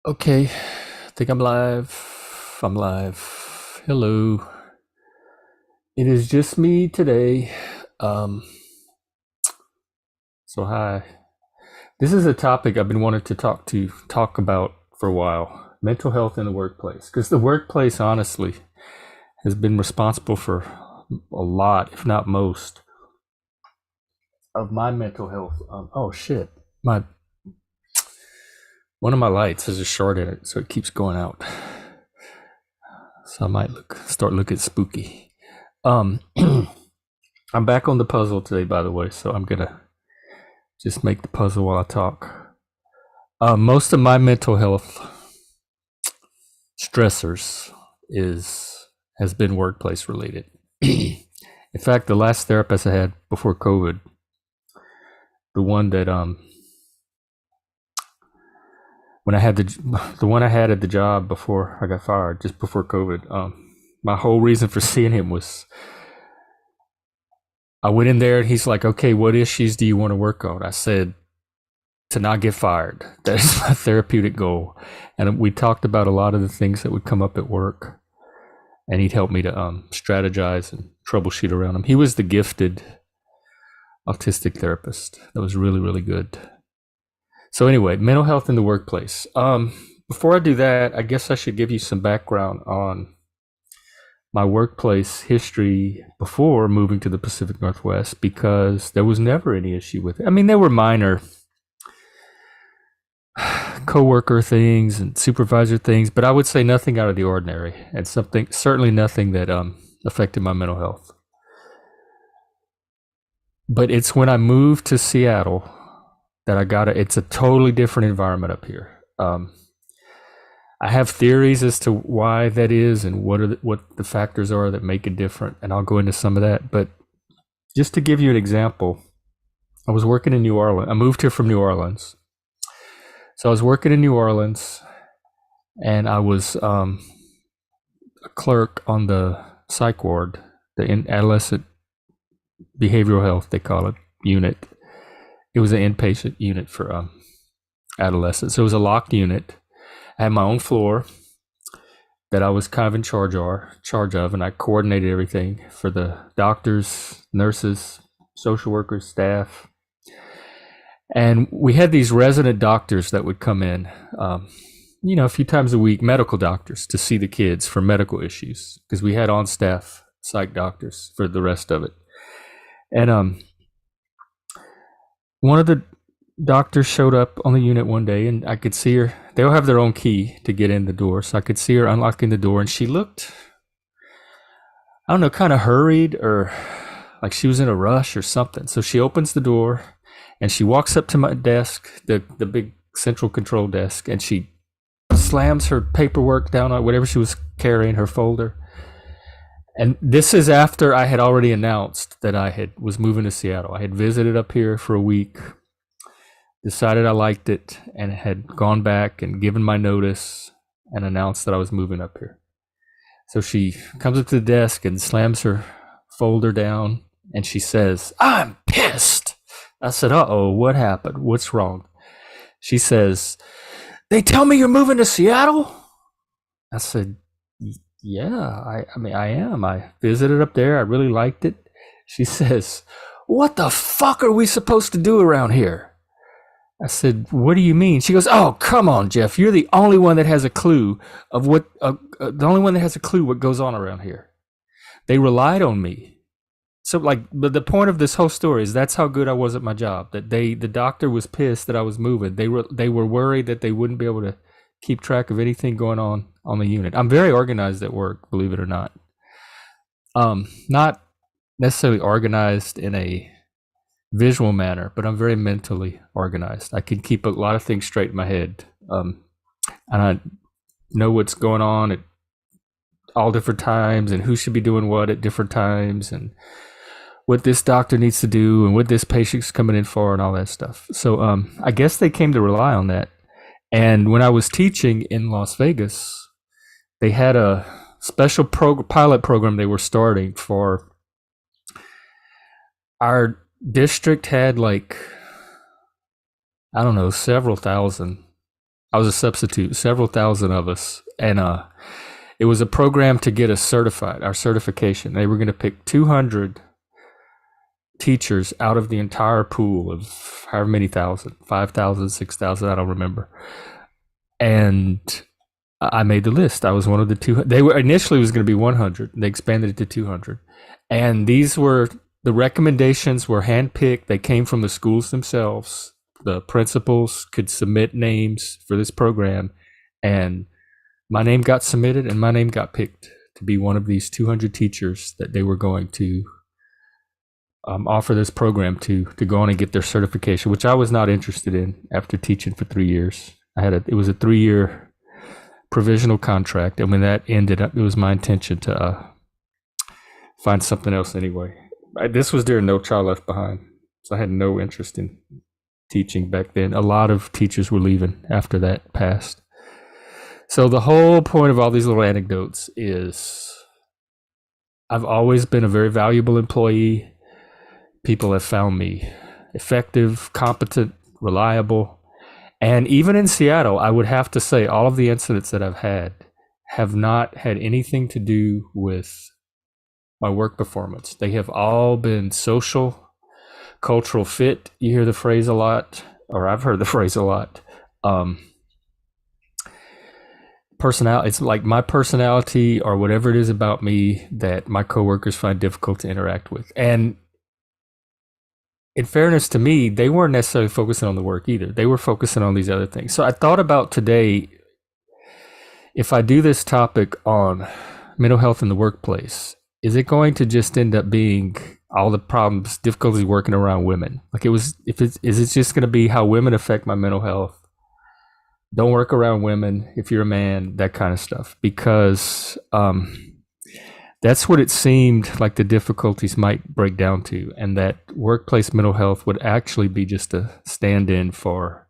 Okay, I think I'm live. I'm live. Hello. It is just me today. Um, so hi. This is a topic I've been wanting to talk about for a while. Mental health in the workplace, because the workplace, honestly, has been responsible for a lot, if not most, of my mental health. Oh shit, my one of my lights has a short in it, so it keeps going out. So I might start looking spooky. Um, I'm back on the puzzle today, by the way, so I'm gonna just make the puzzle while I talk. Most of my mental health stressors is has been workplace related. In fact, the last therapist I had before COVID, the one that when I had the one I had at the job before I got fired, just before COVID, my whole reason for seeing him was I went in there and he's like, "Okay, what issues do you want to work on?" I said, to not get fired. That is my therapeutic goal. And we talked about a lot of the things that would come up at work, and he'd help me to strategize and troubleshoot around them. He was the gifted autistic therapist. That was really, really good. So anyway, mental health in the workplace. Before I do that, I guess I should give you some background on my workplace history before moving to the Pacific Northwest, because there was never any issue with it. I mean, there were minor coworker things and supervisor things, but I would say nothing out of the ordinary, and something certainly nothing that affected my mental health. But it's when I moved to Seattle that I got it. It's a totally different environment up here. I have theories as to why that is and what the factors are that make it different, and I'll go into some of that. But just to give you an example, I was working in New Orleans. I moved here from New Orleans, so I was working in New Orleans, and I was a clerk on the psych ward, the adolescent behavioral health, they call it, unit. It was an inpatient unit for adolescents. So it was a locked unit. I had my own floor that I was kind of in charge of, and I coordinated everything for the doctors, nurses, social workers, staff. And we had these resident doctors that would come in, a few times a week, medical doctors to see the kids for medical issues, because we had on staff psych doctors for the rest of it. And one of the doctors showed up on the unit one day, and I could see her. They all have their own key to get in the door, so I could see her unlocking the door, and she looked, I don't know, kind of hurried or like she was in a rush or something. So she opens the door and she walks up to my desk, the big central control desk, and she slams her paperwork down on whatever she was carrying, her folder. And this is after I had already announced that was moving to Seattle. I had visited up here for a week, decided I liked it, and had gone back and given my notice and announced that I was moving up here. So she comes up to the desk and slams her folder down, and she says, "I'm pissed." I said, "Uh-oh, what happened? What's wrong?" She says, "They tell me you're moving to Seattle?" I said, "Yeah, I mean, I am. I visited up there. I really liked it." She says, "What the fuck are we supposed to do around here?" I said, "What do you mean?" She goes, "Oh, come on, Jeff. You're the only one that has a clue of the only one that has a clue what goes on around here. They relied on me." So, like, but the point of this whole story is that's how good I was at my job. That the doctor was pissed that I was moving. They were worried that they wouldn't be able to keep track of anything going on the unit. I'm very organized at work, believe it or not. Not necessarily organized in a visual manner, but I'm very mentally organized. I can keep a lot of things straight in my head, and I know what's going on at all different times, and who should be doing what at different times, and what this doctor needs to do, and what this patient's coming in for, and all that stuff. So I guess they came to rely on that. And when I was teaching in Las Vegas, they had a special pilot program they were starting for our district. Had, like, I don't know, several thousand I was a substitute, several thousand of us. And it was a program to get us certified, our certification. They were going to pick 200 teachers out of the entire pool of however many thousand, 5,000, 6,000, I don't remember. And I made the list. I was one of the 200. They were initially, it was going to be 100. They expanded it to 200. And these were, the recommendations were handpicked. They came from the schools themselves. The principals could submit names for this program, and my name got submitted and my name got picked to be one of these 200 teachers that they were going to offer this program to go on and get their certification, which I was not interested in after teaching for 3 years. It was a 3-year provisional contract, and when that ended up, it was my intention to find something else anyway. This was during No Child Left Behind, so I had no interest in teaching back then. A lot of teachers were leaving after that passed. So the whole point of all these little anecdotes is I've always been a very valuable employee. People have found me effective, competent, reliable. And even in Seattle, I would have to say all of the incidents that I've had have not had anything to do with my work performance. They have all been social, cultural fit. You hear the phrase a lot, or I've heard the phrase a lot. Personality, it's like my personality or whatever it is about me that my coworkers find difficult to interact with. And in fairness to me, they weren't necessarily focusing on the work either. They were focusing on these other things. So I thought about today, if I do this topic on mental health in the workplace, is it going to just end up being all the problems, difficulties working around women? Like is it just going to be how women affect my mental health? Don't work around women if you're a man, that kind of stuff. Because that's what it seemed like the difficulties might break down to, and that workplace mental health would actually be just a stand-in for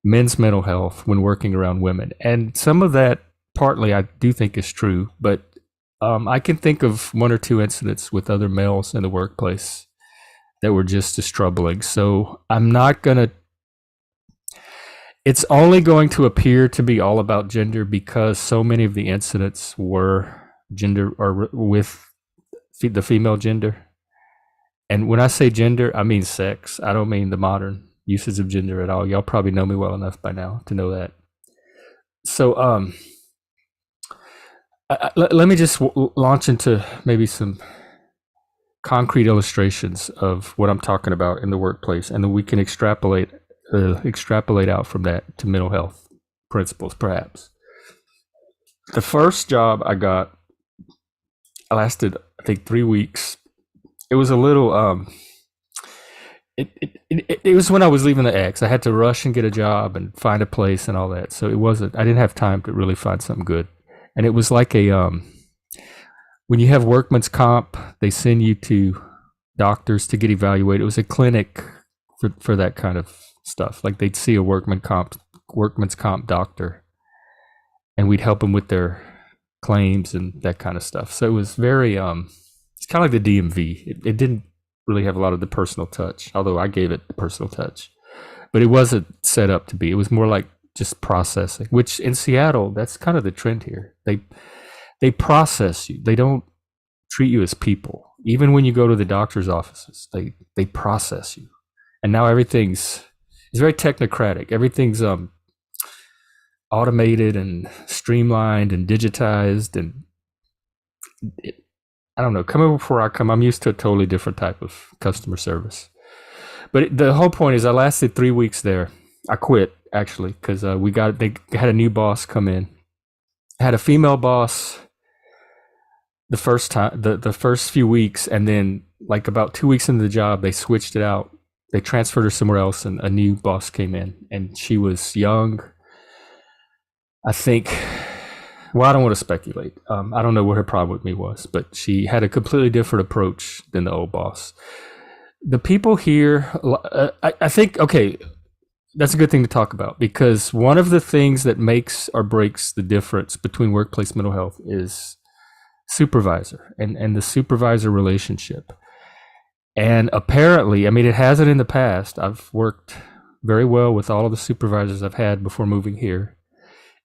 men's mental health when working around women. And some of that partly I do think is true, but I can think of one or two incidents with other males in the workplace that were just as troubling. So I'm not going to, it's only going to appear to be all about gender because so many of the incidents were gender or with the female gender. And when I say gender, I mean sex. I don't mean the modern uses of gender at all. Y'all probably know me well enough by now to know that. So let me just launch into maybe some concrete illustrations of what I'm talking about in the workplace, and then we can extrapolate out from that to mental health principles, perhaps. The first job I got, I lasted, I think, 3 weeks. It was a little, it was when I was leaving the X. I had to rush and get a job and find a place and all that. So I didn't have time to really find something good. And it was like when you have workman's comp, they send you to doctors to get evaluated. It was a clinic for that kind of stuff. Like they'd see a workman's comp doctor, and we'd help them with their claims and that kind of stuff. So it was very, it's kind of like the DMV. It didn't really have a lot of the personal touch, although I gave it the personal touch. But it wasn't set up to be. It was more like just processing, which in Seattle, that's kind of the trend here. They process you. They don't treat you as people. Even when you go to the doctor's offices, they process you. And now it's very technocratic. Everything's automated and streamlined and digitized, and I don't know. Coming before I come, I'm used to a totally different type of customer service. But the whole point is, I lasted 3 weeks there. I quit actually because they had a new boss come in. I had a female boss the first time, the first few weeks, and then like about 2 weeks into the job, they switched it out. They transferred her somewhere else, and a new boss came in, and she was young. I think, well, I don't want to speculate. I don't know what her problem with me was, but she had a completely different approach than the old boss. The people here, I think, okay, that's a good thing to talk about, because one of the things that makes or breaks the difference between workplace mental health is supervisor and the supervisor relationship. And apparently, I mean, it hasn't in the past. I've worked very well with all of the supervisors I've had before moving here.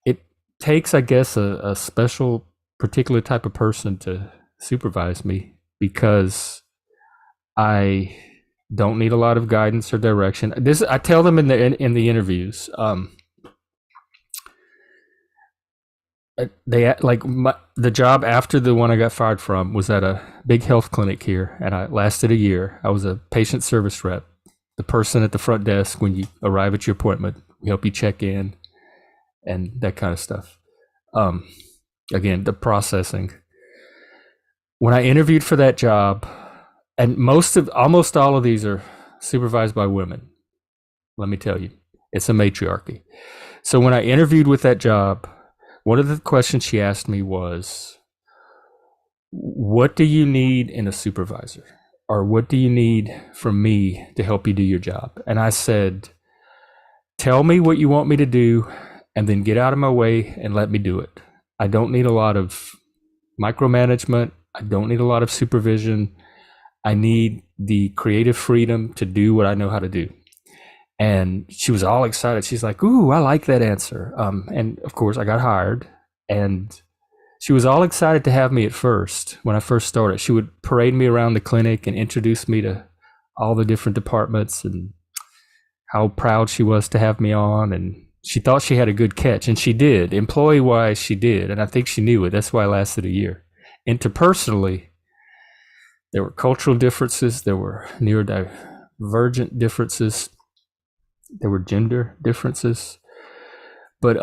It takes, I guess, a special, particular type of person to supervise me because I don't need a lot of guidance or direction. This I tell them in the interviews. They like the job after the one I got fired from was at a big health clinic here, and I lasted a year. I was a patient service rep, the person at the front desk when you arrive at your appointment. We help you check in and that kind of stuff. Again, the processing. When I interviewed for that job, and almost all of these are supervised by women. Let me tell you, it's a matriarchy. So when I interviewed with that job, one of the questions she asked me was, what do you need in a supervisor? Or what do you need from me to help you do your job? And I said, tell me what you want me to do and then get out of my way and let me do it. I don't need a lot of micromanagement. I don't need a lot of supervision. I need the creative freedom to do what I know how to do. And she was all excited. She's like, ooh, I like that answer. And of course, I got hired. And she was all excited to have me at first. When I first started, she would parade me around the clinic and introduce me to all the different departments and how proud she was to have me on. And she thought she had a good catch. And she did. Employee-wise, she did. And I think she knew it. That's why I lasted a year. Interpersonally, there were cultural differences. There were neurodivergent differences. There were gender differences, but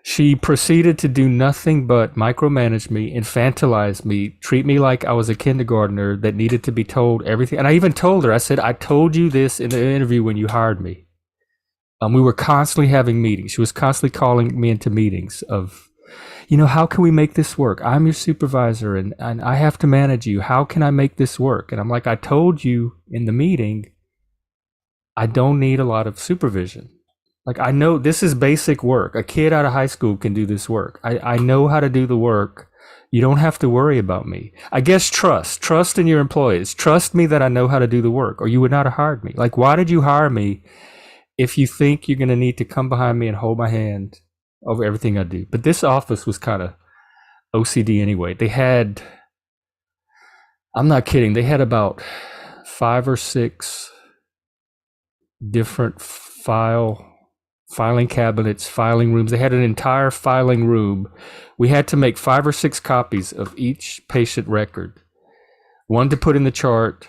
she proceeded to do nothing but micromanage me, infantilize me, treat me like I was a kindergartner that needed to be told everything. And I even told her, I said, I told you this in the interview when you hired me. We were constantly having meetings. She was constantly calling me into meetings of, how can we make this work? I'm your supervisor and I have to manage you. How can I make this work? And I'm like, I told you in the meeting, I don't need a lot of supervision. Like, I know this is basic work. A kid out of high school can do this work. I know how to do the work. You don't have to worry about me. I guess trust in your employees. Trust me that I know how to do the work, or you would not have hired me. Like, why did you hire me if you think you're going to need to come behind me and hold my hand over everything I do? But this office was kind of OCD anyway. I'm not kidding, they had about 5 or 6 different filing cabinets, filing rooms. They had an entire filing room. We had to make 5 or 6 copies of each patient record. One to put in the chart,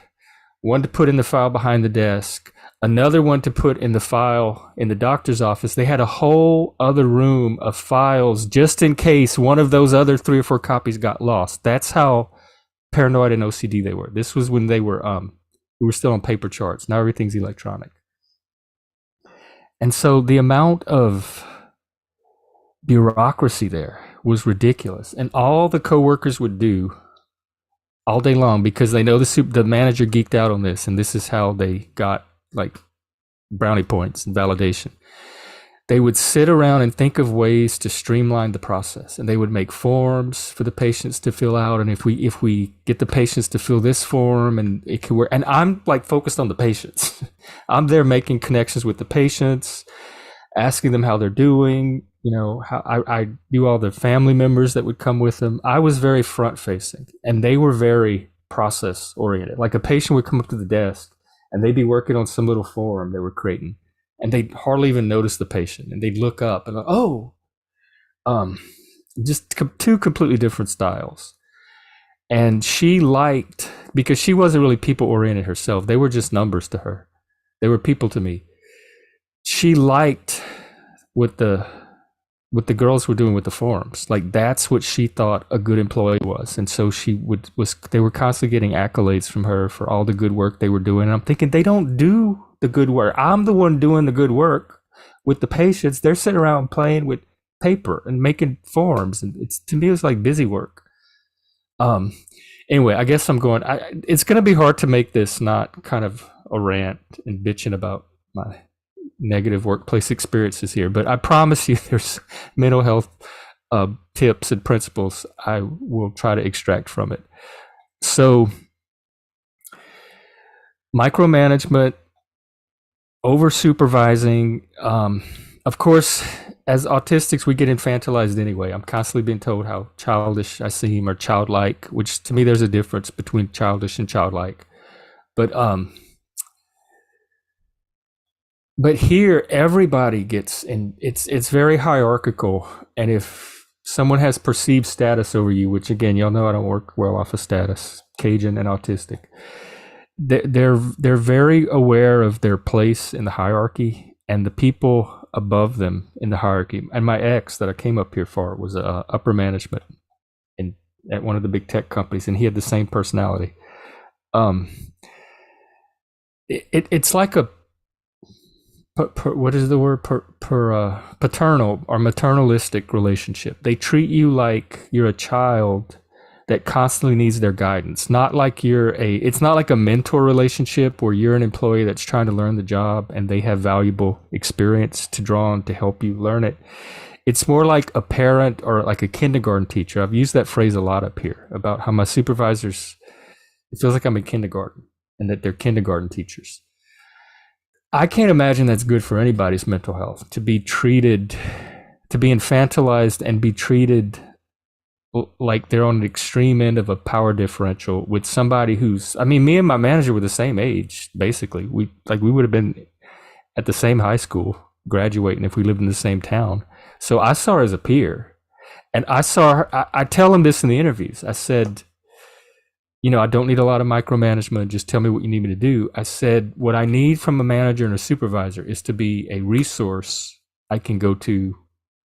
one to put in the file behind the desk, another one to put in the file in the doctor's office. They had a whole other room of files just in case one of those other 3 or 4 copies got lost. That's how paranoid and OCD they were. This was when we were still on paper charts. Now everything's electronic. And so the amount of bureaucracy there was ridiculous. And all the coworkers would do all day long, because they know the manager geeked out on this, and this is how they got like brownie points and validation. They would sit around and think of ways to streamline the process, and they would make forms for the patients to fill out. And if we get the patients to fill this form, and it can work. And I'm like focused on the patients. I'm there making connections with the patients, asking them how they're doing. How I do all the family members that would come with them. I was very front facing, and they were very process oriented. Like, a patient would come up to the desk and they'd be working on some little form they were creating, and they'd hardly even notice the patient, and they'd look up and go, just 2 completely different styles. And she liked, because she wasn't really people oriented herself. They were just numbers to her. They were people to me. She liked what the girls were doing with the forms. Like, that's what she thought a good employee was. And so they were constantly getting accolades from her for all the good work they were doing. And I'm thinking, they don't do the good work. I'm the one doing the good work with the patients. They're sitting around playing with paper and making forms. And to me, it was like busy work. Anyway, I guess it's going to be hard to make this not kind of a rant and bitching about my negative workplace experiences here, but I promise you there's mental health tips and principles I will try to extract from it. So, micromanagement, over supervising. Of course, as autistics, we get infantilized anyway. I'm constantly being told how childish I seem or childlike, which to me, there's a difference between childish and childlike. But but here everybody gets, and it's very hierarchical. And if someone has perceived status over you, which again, y'all know I don't work well off of status, Cajun and autistic, they're very aware of their place in the hierarchy and the people above them in the hierarchy. And my ex that I came up here for was upper management in at one of the big tech companies, and he had the same personality. Um, it's like a what is the word, paternal or maternalistic relationship. They treat you like you're a child that constantly needs their guidance, not like it's not like a mentor relationship where you're an employee that's trying to learn the job and they have valuable experience to draw on to help you learn it. It's more like a parent or like a kindergarten teacher. I've used that phrase a lot up here about how my supervisors, it feels like I'm in kindergarten and that they're kindergarten teachers. I can't imagine that's good for anybody's mental health, to be infantilized and be treated like they're on the extreme end of a power differential with somebody who's, I mean, me and my manager were the same age, basically. We would have been at the same high school graduating if we lived in the same town. So I saw her as a peer. And I saw her, I tell him this in the interviews. I said, I don't need a lot of micromanagement. Just tell me what you need me to do. I said, what I need from a manager and a supervisor is to be a resource I can go to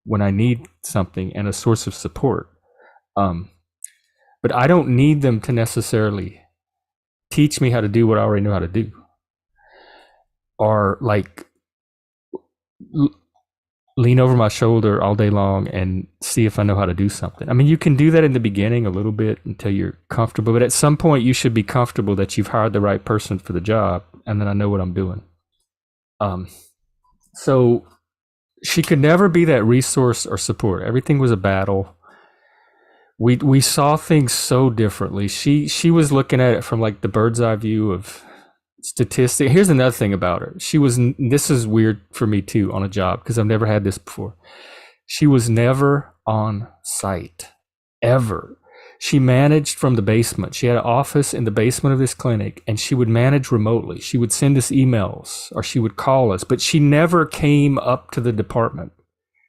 when I need something and a source of support. But I don't need them to necessarily teach me how to do what I already know how to do, or like lean over my shoulder all day long and see if I know how to do something. I mean, you can do that in the beginning a little bit until you're comfortable, but at some point you should be comfortable that you've hired the right person for the job, and then I know what I'm doing. So she could never be that resource or support. Everything was a battle. We saw things so differently. She was looking at it from like the bird's eye view of statistic. Here's another thing about her. This is weird for me too on a job because I've never had this before. She was never on site, ever. She managed from the basement. She had an office in the basement of this clinic, and she would manage remotely. She would send us emails or she would call us, but she never came up to the department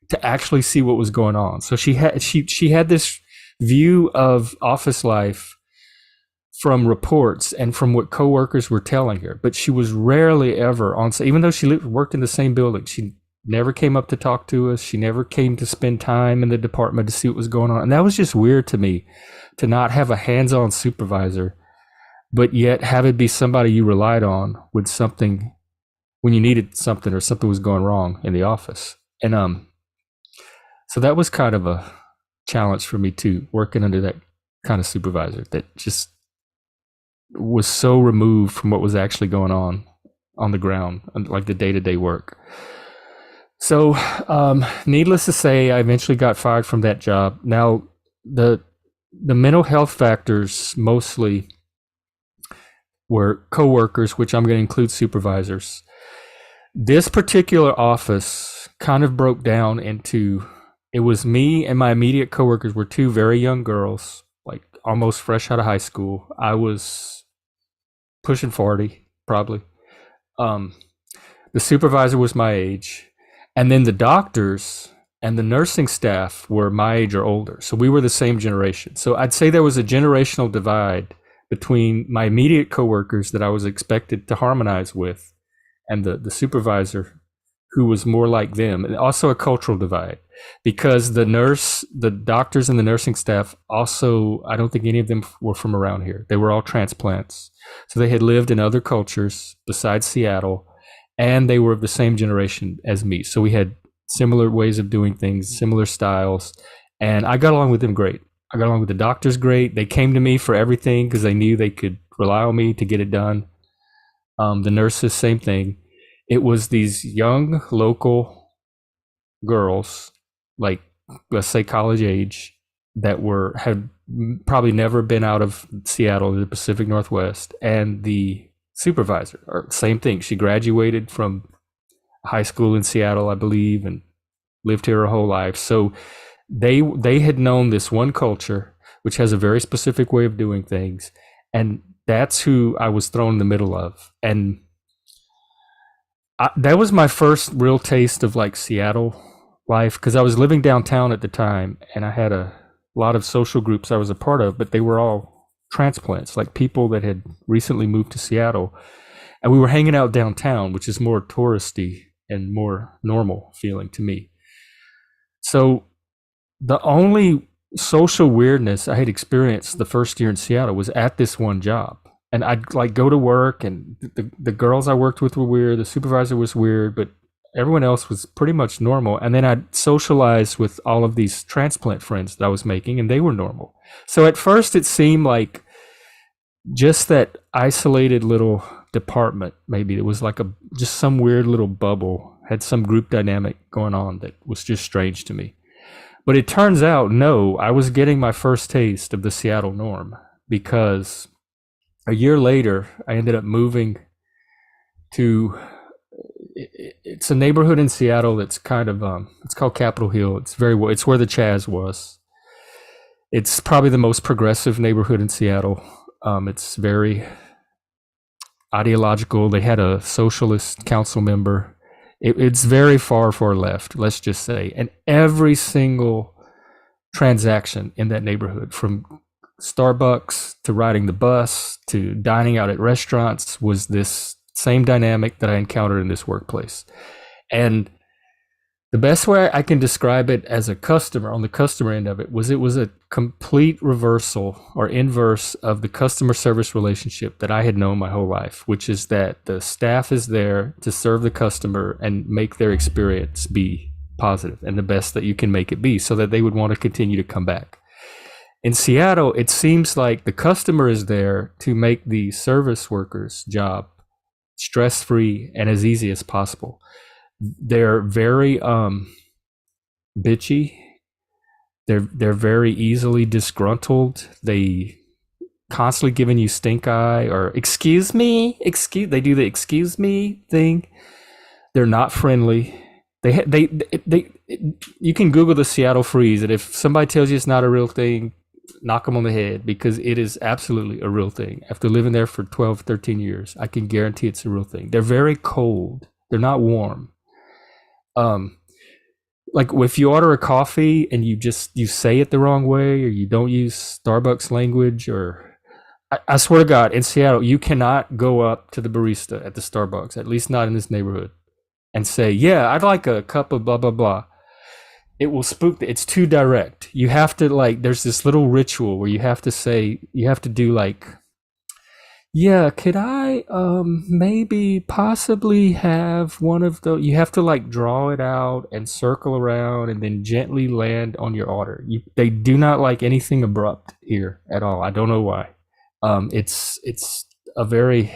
to actually see what was going on. So she had this view of office life from reports and from what coworkers were telling her, but she was rarely ever on site. Even though she worked in the same building, she never came up to talk to us. She never came to spend time in the department to see what was going on. And that was just weird to me, to not have a hands-on supervisor, but yet have it be somebody you relied on with something when you needed something or something was going wrong in the office. And so that was kind of a challenge for me too, working under that kind of supervisor that just was so removed from what was actually going on the ground, like the day-to-day work. So needless to say, I eventually got fired from that job. Now the mental health factors mostly were coworkers, which I'm going to include supervisors. This particular office kind of broke down into, it was me and my immediate coworkers were two very young girls, like almost fresh out of high school. I was pushing 40, probably. The supervisor was my age. And then the doctors and the nursing staff were my age or older. So we were the same generation. So I'd say there was a generational divide between my immediate coworkers that I was expected to harmonize with and the supervisor who was more like them, and also a cultural divide because the doctors and the nursing staff also, I don't think any of them were from around here. They were all transplants. So they had lived in other cultures besides Seattle, and they were of the same generation as me. So we had similar ways of doing things, similar styles, and I got along with them great. I got along with the doctors great. They came to me for everything because they knew they could rely on me to get it done. The nurses, same thing. It was these young local girls, like let's say college age, that had probably never been out of Seattle, the Pacific Northwest, and the supervisor, or same thing. She graduated from high school in Seattle, I believe, and lived here her whole life. So they had known this one culture, which has a very specific way of doing things, and that's who I was thrown in the middle of. And that was my first real taste of like Seattle life, because I was living downtown at the time, and I had a lot of social groups I was a part of, but they were all transplants, like people that had recently moved to Seattle, and we were hanging out downtown, which is more touristy and more normal feeling to me. So the only social weirdness I had experienced the first year in Seattle was at this one job. And I'd like go to work, and the girls I worked with were weird. The supervisor was weird, but everyone else was pretty much normal. And then I'd socialize with all of these transplant friends that I was making, and they were normal. So at first it seemed like just that isolated little department, maybe it was like a just some weird little bubble, had some group dynamic going on that was just strange to me. But it turns out, no, I was getting my first taste of the Seattle norm, because a year later, I ended up moving to, it's a neighborhood in Seattle that's kind of, it's called Capitol Hill. It's where the Chaz was. It's probably the most progressive neighborhood in Seattle. It's very ideological. They had a socialist council member. It's very far left, let's just say. And every single transaction in that neighborhood, from Starbucks to riding the bus to dining out at restaurants, was this same dynamic that I encountered in this workplace. And the best way I can describe it as a customer, on the customer end of it, was a complete reversal or inverse of the customer service relationship that I had known my whole life, which is that the staff is there to serve the customer and make their experience be positive and the best that you can make it be, so that they would want to continue to come back. In Seattle, it seems like the customer is there to make the service worker's job stress-free and as easy as possible. They're very bitchy. They're very easily disgruntled. They constantly giving you stink eye, or excuse me, they do the excuse me thing. They're not friendly. They you can Google the Seattle freeze, and if somebody tells you it's not a real thing, knock them on the head, because it is absolutely a real thing. After living there for 12, 13 years, I can guarantee it's a real thing. They're very cold. They're not warm. Like if you order a coffee and you say it the wrong way, or you don't use Starbucks language, or I swear to God, in Seattle, you cannot go up to the barista at the Starbucks, at least not in this neighborhood, and say, yeah, I'd like a cup of blah, blah, blah. It will spook. It's too direct. You have to there's this little ritual where you have to do like, yeah, could I maybe possibly have one of the, you have to like draw it out and circle around and then gently land on your order. They do not like anything abrupt here at all. I don't know why. It's a very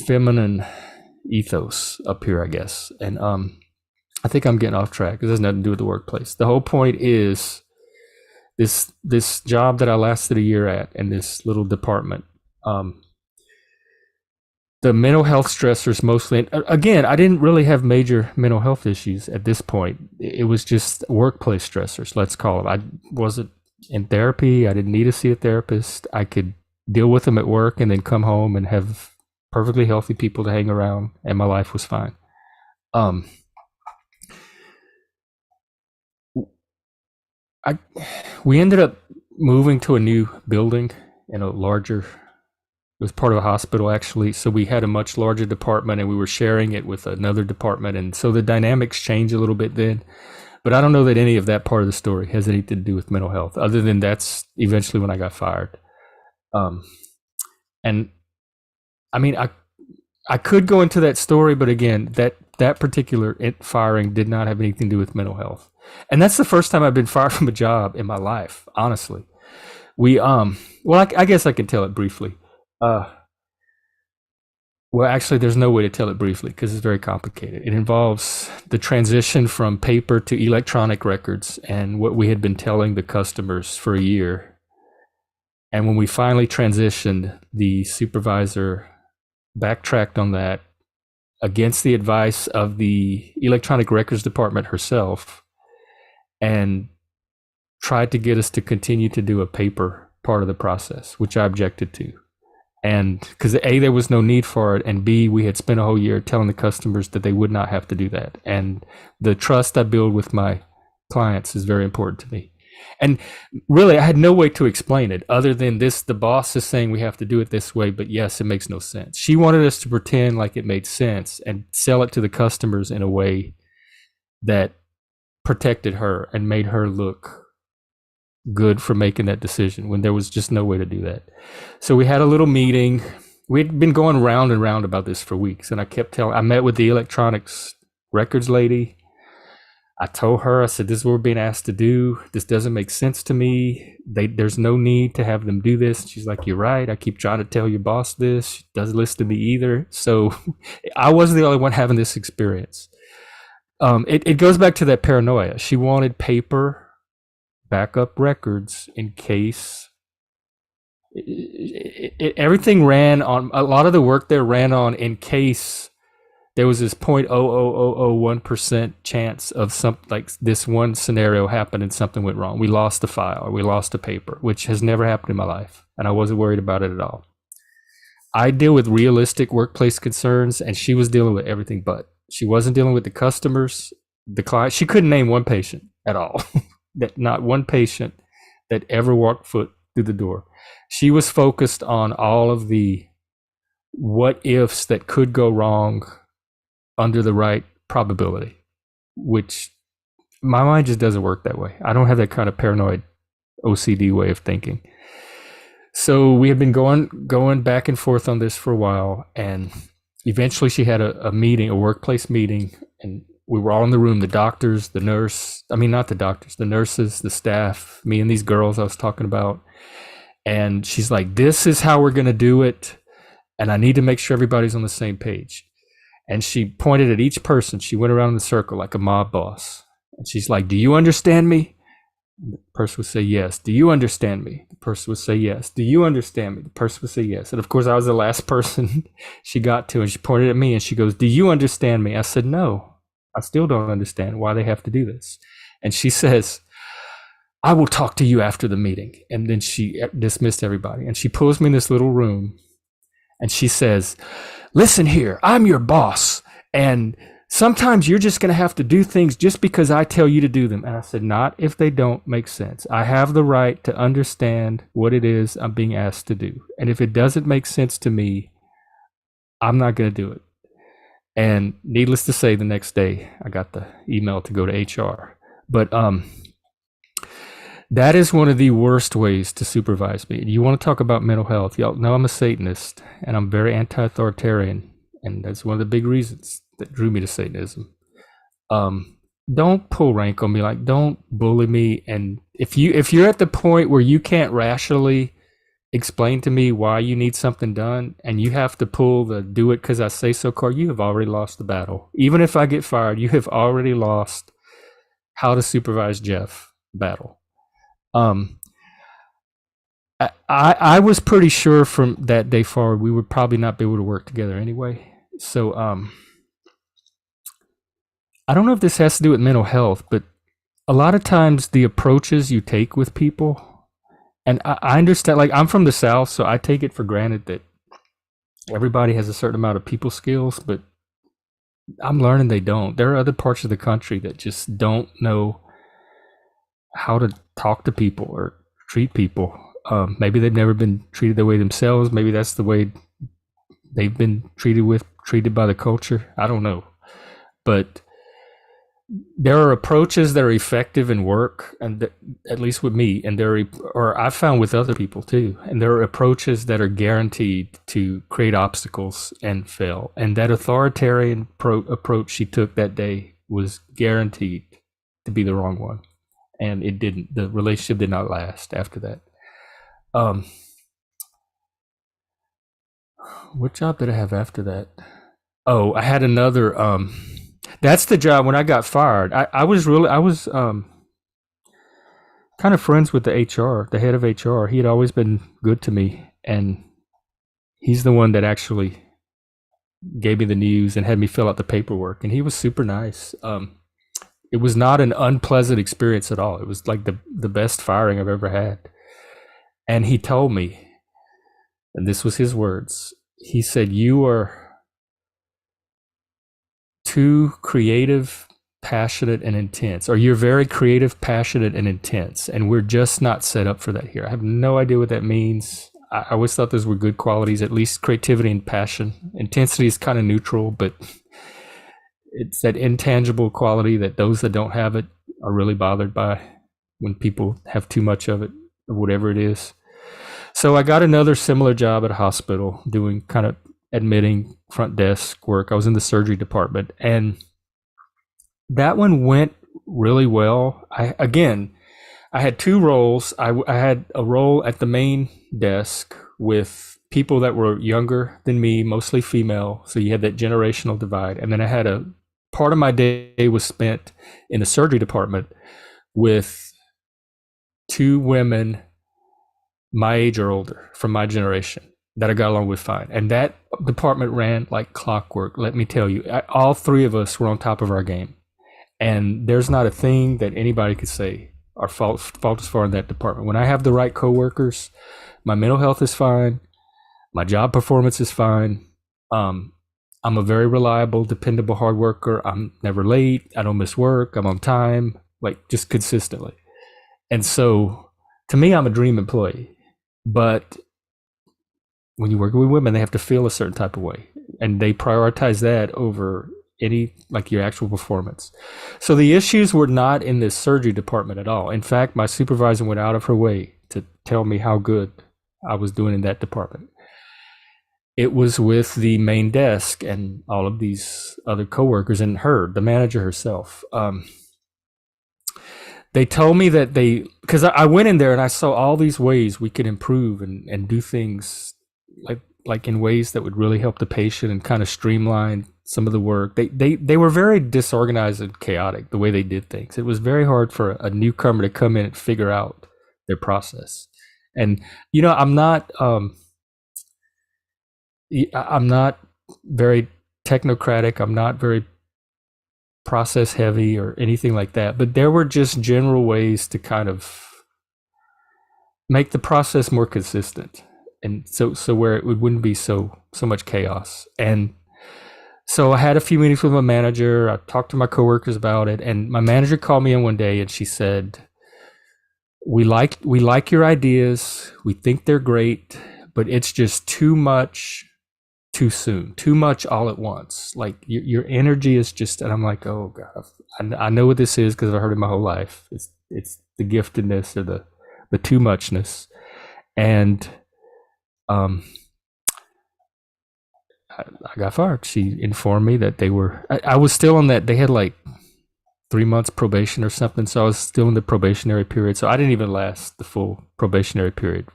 feminine ethos up here, I guess. And I think I'm getting off track. It has nothing to do with the workplace. The whole point is this job that I lasted a year at in this little department. The mental health stressors mostly, again, I didn't really have major mental health issues at this point. It was just workplace stressors, let's call it. I wasn't in therapy. I didn't need to see a therapist. I could deal with them at work and then come home and have perfectly healthy people to hang around, and my life was fine. We ended up moving to a new building in a larger, it was part of a hospital actually. So we had a much larger department, and we were sharing it with another department. And so the dynamics changed a little bit then. But I don't know that any of that part of the story has anything to do with mental health, other than that's eventually when I got fired. And I mean, I could go into that story, but again, that particular firing did not have anything to do with mental health. And that's the first time I've been fired from a job in my life, honestly. Well, I guess I can tell it briefly. Well, actually, there's no way to tell it briefly because it's very complicated. It involves the transition from paper to electronic records, and what we had been telling the customers for a year. And when we finally transitioned, the supervisor backtracked on that, against the advice of the electronic records department herself, and tried to get us to continue to do a paper part of the process, which I objected to. And because A, there was no need for it, and B, we had spent a whole year telling the customers that they would not have to do that. And the trust I build with my clients is very important to me. And really, I had no way to explain it other than this: the boss is saying we have to do it this way, but yes, it makes no sense. She wanted us to pretend like it made sense and sell it to the customers in a way that protected her and made her look good for making that decision when there was just no way to do that. So we had a little meeting. We'd been going round and round about this for weeks, and I met with the electronics records lady. I told her, I said, this is what we're being asked to do. This doesn't make sense to me. There's no need to have them do this. And she's like, you're right. I keep trying to tell your boss this. She doesn't listen to me either. So I wasn't the only one having this experience. It goes back to that paranoia. She wanted paper backup records in case everything ran on, a lot of the work there ran on in case there was this 0.00001% chance of something like this one scenario happened and something went wrong. We lost a file or we lost a paper, which has never happened in my life. And I wasn't worried about it at all. I deal with realistic workplace concerns, and she was dealing with everything but. She wasn't dealing with the customers, the client. She couldn't name one patient at all. That not one patient that ever walked foot through the door. She was focused on all of the what ifs that could go wrong under the right probability, which my mind just doesn't work that way. I don't have that kind of paranoid OCD way of thinking. So we had been going back and forth on this for a while, and eventually she had a meeting, a workplace meeting, and we were all in the room, the doctors, the nurse, I mean, not the doctors, the nurses, the staff, me and these girls I was talking about. And she's like, this is how we're going to do it. And I need to make sure everybody's on the same page. And she pointed at each person. She went around in the circle like a mob boss. And she's like, do you understand me? The person would say, yes. Do you understand me? The person would say, yes. Do you understand me? The person would say, yes. And of course, I was the last person she got to. And she pointed at me and she goes, do you understand me? I said, no. I still don't understand why they have to do this. And she says, I will talk to you after the meeting. And then she dismissed everybody. And she pulls me in this little room and she says, listen here, I'm your boss. And sometimes you're just going to have to do things just because I tell you to do them. And I said, not if they don't make sense. I have the right to understand what it is I'm being asked to do. And if it doesn't make sense to me, I'm not going to do it. And needless to say, the next day I got the email to go to HR. But that is one of the worst ways to supervise me. You want to talk about mental health? Y'all know I'm a Satanist and I'm very anti-authoritarian, and that's one of the big reasons that drew me to Satanism. Don't pull rank on me, like don't bully me. And if you're at the point where you can't rationally explain to me why you need something done and you have to pull the do it because I say so card, you have already lost the battle. Even if I get fired, you have already lost how to supervise Jeff battle. I was pretty sure from that day forward we would probably not be able to work together anyway. So I don't know if this has to do with mental health, but a lot of times the approaches you take with people, and I understand, like I'm from the South, so I take it for granted that everybody has a certain amount of people skills, but I'm learning they don't. There are other parts of the country that just don't know how to talk to people or treat people. Maybe they've never been treated that way themselves. Maybe that's the way they've been treated by the culture. I don't know. But there are approaches that are effective and work, and at least with me, and or I've found with other people too. And there are approaches that are guaranteed to create obstacles and fail. And that authoritarian approach she took that day was guaranteed to be the wrong one, and it didn't. The relationship did not last after that. What job did I have after that? Oh, I had another. That's the job when I got fired. I was kind of friends with the head of HR. He had always been good to me, and he's the one that actually gave me the news and had me fill out the paperwork. And he was super nice. It was not an unpleasant experience at all. It was like the best firing I've ever had. And he told me, and this was his words, he said, "You are too creative, passionate, and intense, or you're very creative, passionate, and intense, and we're just not set up for that here." I have no idea what that means. I always thought those were good qualities, at least creativity and passion. Intensity is kind of neutral, but it's that intangible quality that those that don't have it are really bothered by when people have too much of it, or whatever it is. So I got another similar job at a hospital doing kind of admitting front desk work. I was in the surgery department, and that one went really well. I had two roles. I had a role at the main desk with people that were younger than me, mostly female. So you had that generational divide. And then I had a part of my day was spent in the surgery department with two women my age or older from my generation that I got along with fine. And that department ran like clockwork. Let me tell you, all three of us were on top of our game. And there's not a thing that anybody could say our fault is far in that department. When I have the right coworkers, my mental health is fine, my job performance is fine. I'm a very reliable, dependable hard worker. I'm never late. I don't miss work. I'm on time, like just consistently. And so to me, I'm a dream employee. But when you work with women, they have to feel a certain type of way, and they prioritize that over any like your actual performance. So the issues were not in this surgery department at all. In fact, my supervisor went out of her way to tell me how good I was doing in that department. It was with the main desk and all of these other coworkers and her, the manager herself. They told me that because I went in there and I saw all these ways we could improve and do things like in ways that would really help the patient and kind of streamline some of the work. They were very disorganized and chaotic the way they did things. It was very hard for a newcomer to come in and figure out their process. And I'm not very technocratic. I'm not very process heavy or anything like that, but there were just general ways to kind of make the process more consistent, and so where it wouldn't be so much chaos. And so I had a few meetings with my manager. I talked to my coworkers about it, and my manager called me in one day and she said, we like your ideas, we think they're great, but it's just too much too soon, too much all at once. Like your energy is just, and I'm like, oh God, I know what this is because I've heard it my whole life. It's the giftedness or the too muchness. And I got fired. She informed me that I was still on that. They had like 3 months probation or something. So I was still in the probationary period. So I didn't even last the full probationary period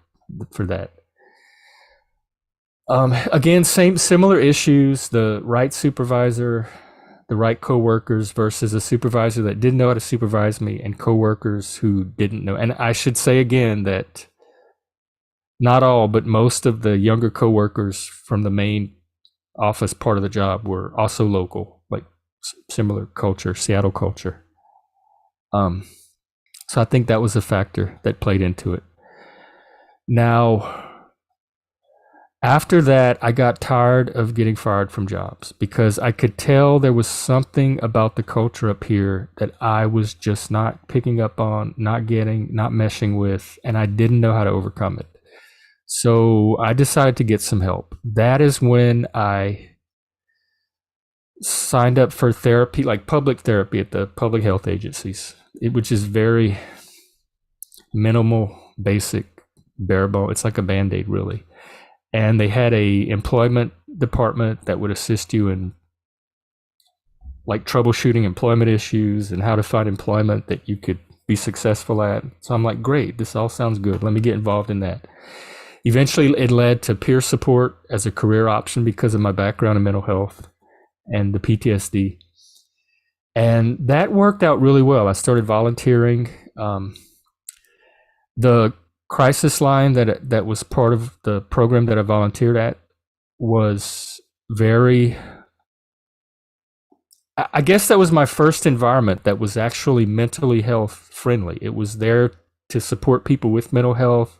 for that. Again, similar issues, the right supervisor, the right coworkers versus a supervisor that didn't know how to supervise me and coworkers who didn't know. And I should say again that not all, but most of the younger coworkers from the main office part of the job were also local, like similar culture, Seattle culture. So I think that was a factor that played into it. Now, after that, I got tired of getting fired from jobs because I could tell there was something about the culture up here that I was just not picking up on, not getting, not meshing with, and I didn't know how to overcome it. So I decided to get some help. That is when I signed up for therapy, like public therapy at the public health agencies, which is very minimal, basic, bearable. It's like a Band-Aid, really. And they had a employment department that would assist you in like troubleshooting employment issues and how to find employment that you could be successful at. So I'm like, great, this all sounds good. Let me get involved in that. Eventually, it led to peer support as a career option because of my background in mental health and the PTSD. And that worked out really well. I started volunteering. The crisis line that was part of the program that I volunteered at was very, I guess that was my first environment that was actually mentally health friendly. It was there to support people with mental health.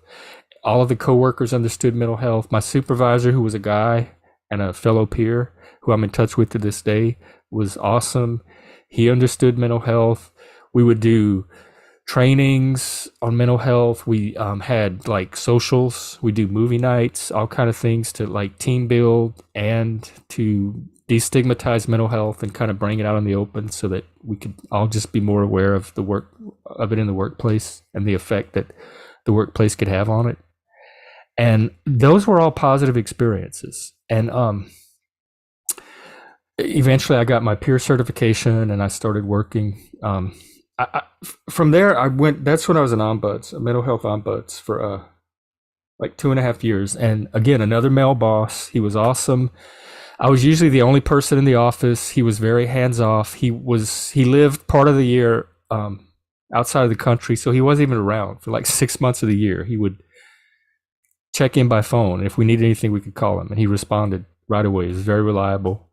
All of the coworkers understood mental health. My supervisor, who was a guy and a fellow peer who I'm in touch with to this day, was awesome. He understood mental health. We would do trainings on mental health. We had like socials. We do movie nights, all kind of things to like team build and to destigmatize mental health and kind of bring it out in the open so that we could all just be more aware of the work of it in the workplace and the effect that the workplace could have on it. And those were all positive experiences. And eventually I got my peer certification and I started working. From there, I went, that's when I was an ombuds, a mental health ombuds for like 2.5 years. And again, another male boss. He was awesome. I was usually the only person in the office. He was very hands off. He lived part of the year outside of the country, so he wasn't even around for like 6 months of the year. He would check in by phone. If we needed anything, we could call him, and he responded right away. He was very reliable,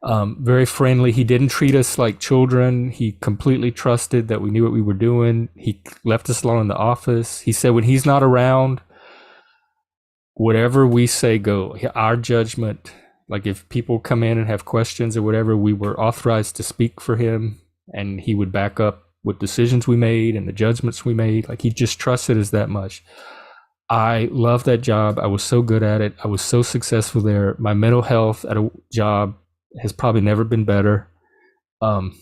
very friendly. He didn't treat us like children. He completely trusted that we knew what we were doing. He left us alone in the office. He said when he's not around, whatever we say go. Our judgment, like if people come in and have questions or whatever, we were authorized to speak for him, and he would back up what decisions we made and the judgments we made. Like he just trusted us that much. I loved that job. I was so good at it. I was so successful there. My mental health at a job has probably never been better. And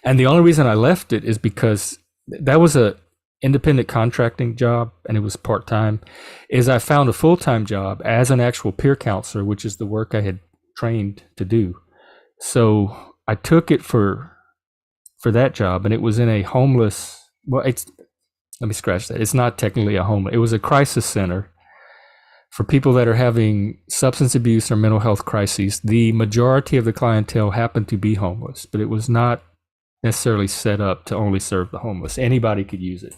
the only reason I left it is because that was a independent contracting job and it was part-time, is I found a full-time job as an actual peer counselor, which is the work I had trained to do. So I took it for that job, and it was in a homeless, well, it's, let me scratch that. It's not technically a home. It was a crisis center for people that are having substance abuse or mental health crises. The majority of the clientele happened to be homeless, but it was not necessarily set up to only serve the homeless. Anybody could use it.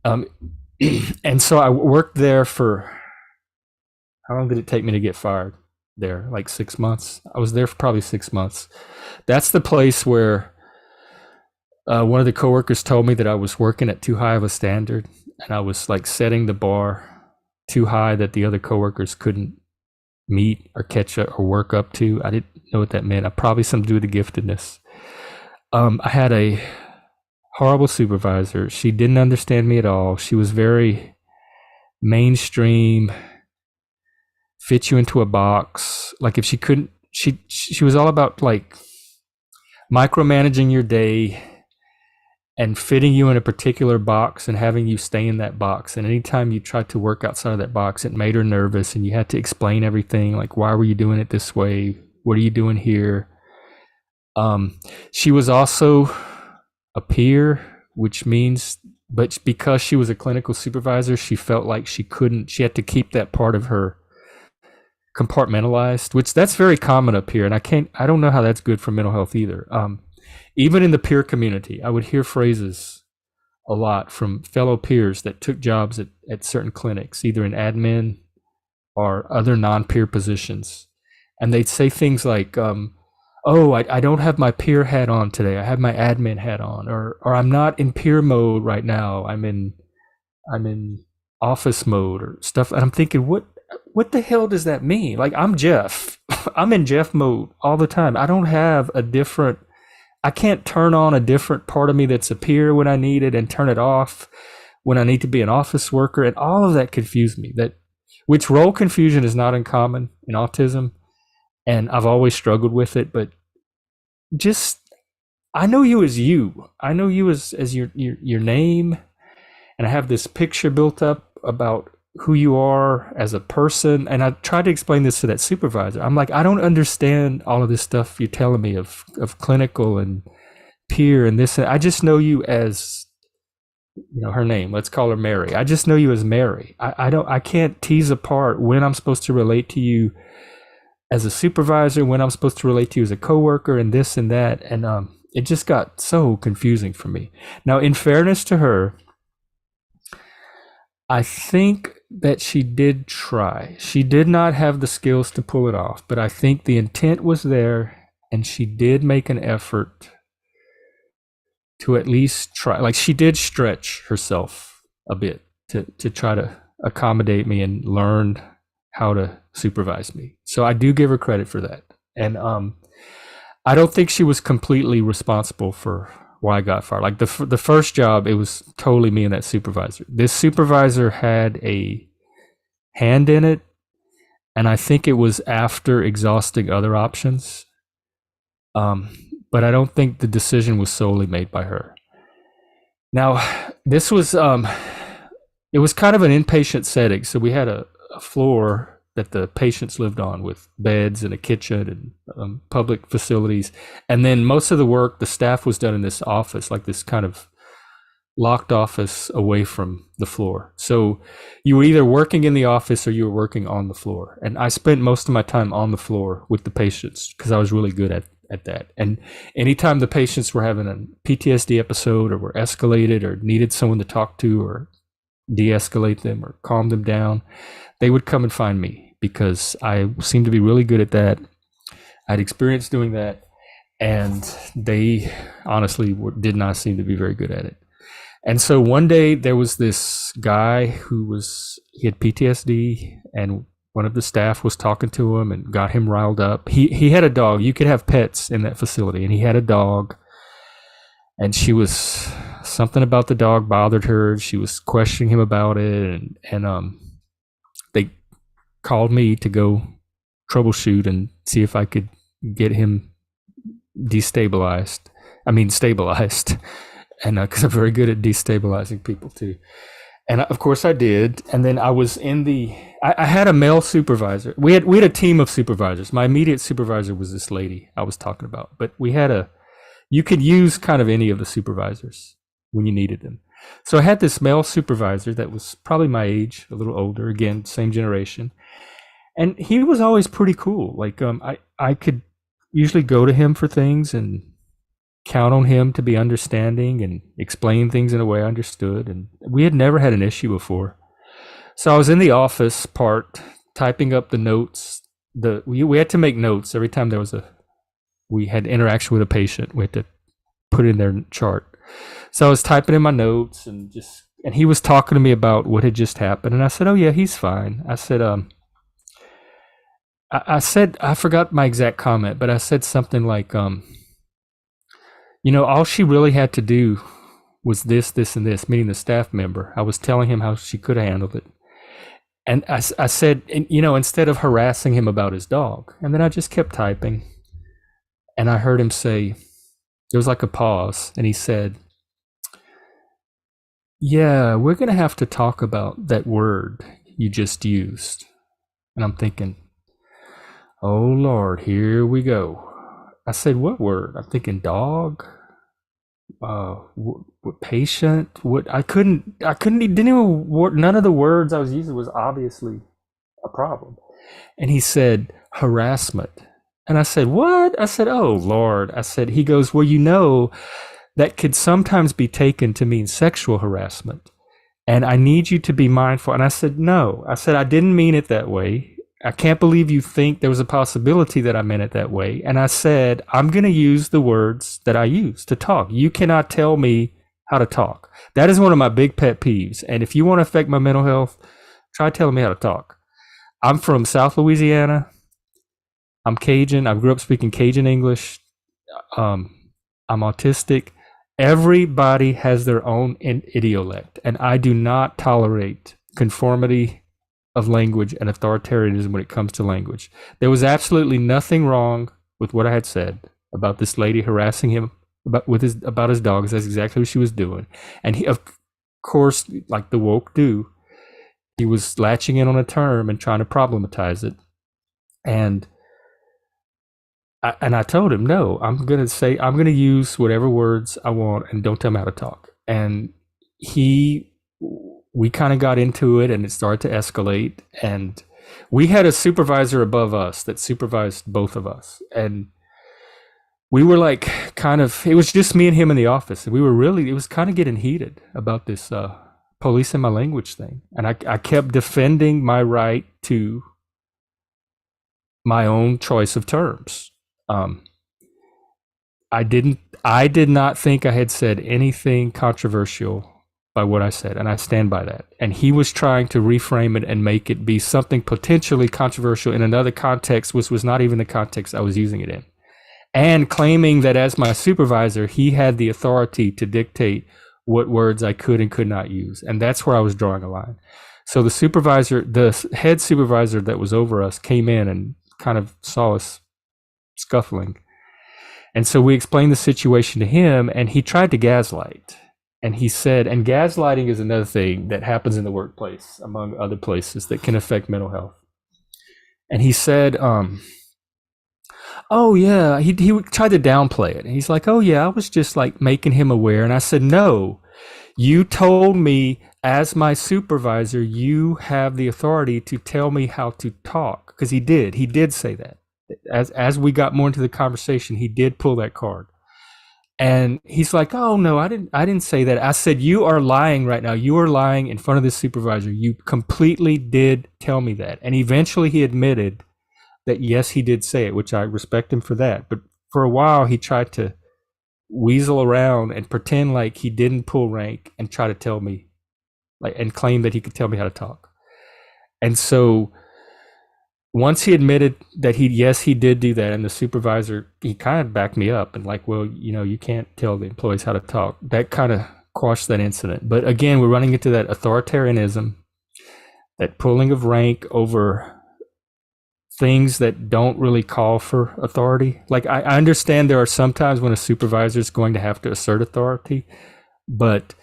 And so I worked there for, how long did it take me to get fired there? Like 6 months. I was there for probably 6 months. That's the place where one of the coworkers told me that I was working at too high of a standard, and I was like setting the bar too high that the other coworkers couldn't meet or catch up or work up to. I didn't know what that meant. Probably something to do with the giftedness. I had a horrible supervisor. She didn't understand me at all. She was very mainstream, fit you into a box. Like if she couldn't, she was all about like micromanaging your day and fitting you in a particular box and having you stay in that box. And anytime you tried to work outside of that box, it made her nervous, and you had to explain everything. Like, why were you doing it this way? What are you doing here? She was also a peer, which means, but because she was a clinical supervisor, she felt like she had to keep that part of her compartmentalized, which that's very common up here. And I don't know how that's good for mental health either. Even in the peer community, I would hear phrases a lot from fellow peers that took jobs at certain clinics, either in admin or other non-peer positions. And they'd say things like, oh, I don't have my peer hat on today. I have my admin hat on, or I'm not in peer mode right now. I'm in office mode or stuff. And I'm thinking, what the hell does that mean? Like, I'm Jeff. I'm in Jeff mode all the time. I can't turn on a different part of me that's a peer when I need it and turn it off when I need to be an office worker. And all of that confused me, which role confusion is not uncommon in autism. And I've always struggled with it, but just, I know you as you. I know you as your name. And I have this picture built up about who you are as a person. And I tried to explain this to that supervisor. I'm like, I don't understand all of this stuff you're telling me of clinical and peer and this. I just know you as, her name. Let's call her Mary. I just know you as Mary. I can't tease apart when I'm supposed to relate to you as a supervisor, when I'm supposed to relate to you as a coworker, and this and that. And it just got so confusing for me. Now, in fairness to her, I think that she did try. She did not have the skills to pull it off, but I think the intent was there, and she did make an effort to at least try. Like, she did stretch herself a bit to try to accommodate me and learn how to supervise me. So I do give her credit for that. And I don't think she was completely responsible for why I got fired. Like the first job, it was totally me and that supervisor. This supervisor had a hand in it, and I think it was after exhausting other options. But I don't think the decision was solely made by her. Now, this was it was kind of an inpatient setting, so we had a floor that the patients lived on with beds and a kitchen and public facilities. And then most of the work, the staff was done in this office, like this kind of locked office away from the floor. So you were either working in the office or you were working on the floor. And I spent most of my time on the floor with the patients because I was really good at that. And anytime the patients were having a PTSD episode or were escalated or needed someone to talk to or de-escalate them or calm them down, they would come and find me because I seemed to be really good at that. I'd experienced doing that, and they honestly did not seem to be very good at it. And so one day there was this guy he had PTSD, and one of the staff was talking to him and got him riled up. He had a dog. You could have pets in that facility, and he had a dog, and something about the dog bothered her. She was questioning him about it, and they called me to go troubleshoot and see if I could get him stabilized. And because I'm very good at destabilizing people too. And of course I did. And then I was I had a male supervisor. We had a team of supervisors. My immediate supervisor was this lady I was talking about, but you could use kind of any of the supervisors when you needed them. So I had this male supervisor that was probably my age, a little older, again, same generation. And he was always pretty cool. Like, I could usually go to him for things and count on him to be understanding and explain things in a way I understood. And we had never had an issue before. So I was in the office part, typing up the notes. We had to make notes every time we had interaction with a patient. We had to put in their chart. So I was typing in my notes and he was talking to me about what had just happened. And I said, "Oh yeah, he's fine." I said, I forgot my exact comment, but I said something like, all she really had to do was this, this, and this, meaning the staff member. I was telling him how she could have handled it. And I said, instead of harassing him about his dog. And then I just kept typing. And I heard him say, there was like a pause, and he said, "Yeah, we're going to have to talk about that word you just used." And I'm thinking, oh Lord, here we go. I said, "What word?" I'm thinking dog, patient. What didn't even, none of the words I was using was obviously a problem. And he said, "Harassment." And I said, "What?" I said, "Oh Lord." I said, he goes, "Well, that could sometimes be taken to mean sexual harassment. And I need you to be mindful." And I said, "No." I said, "I didn't mean it that way. I can't believe you think there was a possibility that I meant it that way." And I said, "I'm going to use the words that I use to talk. You cannot tell me how to talk." That is one of my big pet peeves. And if you want to affect my mental health, try telling me how to talk. I'm from South Louisiana. I'm Cajun. I grew up speaking Cajun English. I'm autistic. Everybody has their own idiolect, and I do not tolerate conformity of language and authoritarianism when it comes to language. There was absolutely nothing wrong with what I had said about this lady harassing him about his dogs. That's exactly what she was doing. And he, of course, like the woke do, he was latching in on a term and trying to problematize it. And I told him, "No, I'm going to use whatever words I want, and don't tell me how to talk." And we kind of got into it, and it started to escalate. And we had a supervisor above us that supervised both of us. And we were like, it was just me and him in the office. And it was kind of getting heated about this policing my language thing. And I kept defending my right to my own choice of terms. Um, I did not think I had said anything controversial by what I said, and I stand by that. And he was trying to reframe it and make it be something potentially controversial in another context, which was not even the context I was using it in. And claiming that as my supervisor, he had the authority to dictate what words I could and could not use. And that's where I was drawing a line. So the head supervisor that was over us came in and kind of saw us scuffling. And so we explained the situation to him, and he tried to gaslight. And he said, and gaslighting is another thing that happens in the workplace, among other places, that can affect mental health. And he said, oh yeah, he tried to downplay it. And he's like, oh yeah, I was just like making him aware. And I said, no, you told me as my supervisor, you have the authority to tell me how to talk. Because he did say that. As we got more into the conversation, he did pull that card. And he's like, oh no, I didn't say that. I said, you are lying right now. You are lying in front of this supervisor. You completely did tell me that. And eventually he admitted that yes, he did say it, which I respect him for that. But for a while he tried to weasel around and pretend like he didn't pull rank and try to tell me, like, and claim that he could tell me how to talk. And so once he admitted that he did do that, and the supervisor, he kind of backed me up and like, well, you can't tell the employees how to talk. That kind of quashed that incident. But again, we're running into that authoritarianism, that pulling of rank over things that don't really call for authority. Like I understand there are some times when a supervisor is going to have to assert authority, but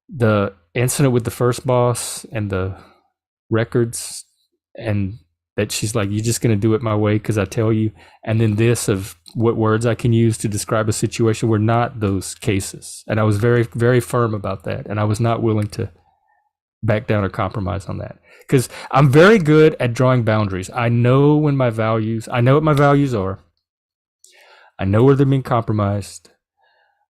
the incident with the first boss and the records, and that she's like, you're just going to do it my way because I tell you. And then this of what words I can use to describe a situation were not those cases. And I was very, very firm about that. And I was not willing to back down or compromise on that. Because I'm very good at drawing boundaries. I know what my values are. I know where they're being compromised